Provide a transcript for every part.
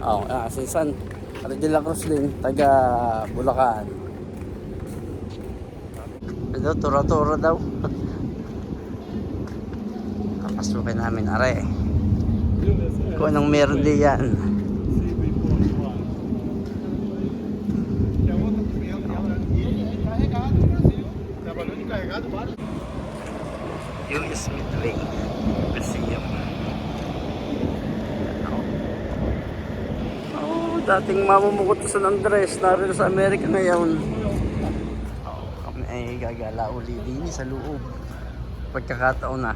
Oh, si San De La Cruz din, taga Bulacan. Ito, tura-tura daw. Papasukin namin, are. Kung anong meron di yan. US Midway Museum. Dating mamumukot sa San Andres, narito sa Amerika ngayon. Kami ay gagala uli din sa loob. Pagkakataon na.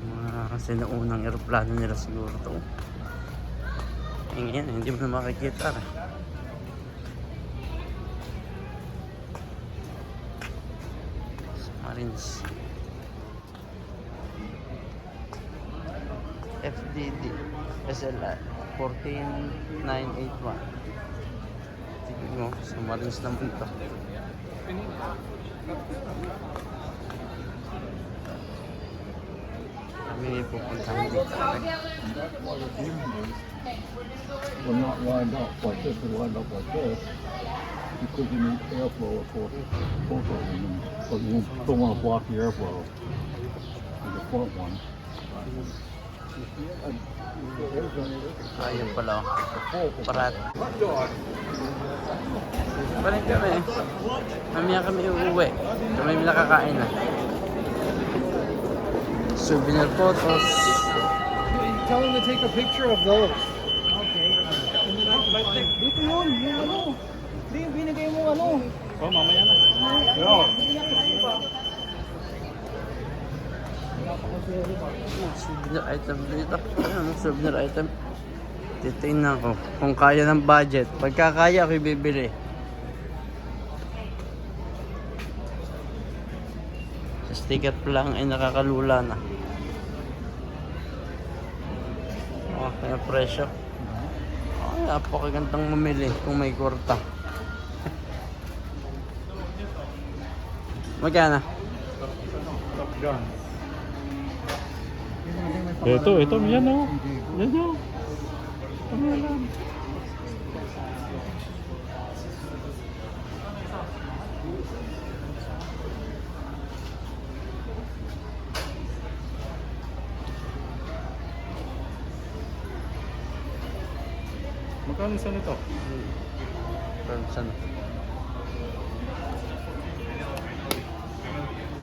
Mga sinuunang aeroplano nila siguro to. Ngayon, hindi mo na makikita. Marines. FDD SLR 14981. Tignan mo, sa Marines naman ito. Kami pupuntahan dito. Will not wind up like this, will wind up like this because you need airflow for both of them. But you don't want to block the airflow with the front one. Ayun pala, parat. Balik kami. Mamaya kami uuwi. Kami nakakain na. Souvenir photos. Tell him to take a picture of those. Okay. Dito yun, yung ano. Hindi, yung binigay mo ano. Oh, mamaya na. Souvenir item dito. Ano souvenir item? Titingnan ko kung kaya ng budget. Pagka kaya ako bibili. Sa sticker pa lang ay nakakalula na. Kaya presyo. Ay, napakagandang mamili kung may kwarta. Magkano? Top Gun. Ito, yan o. Yan o. Ano yan? Magkano isa nito? Saan?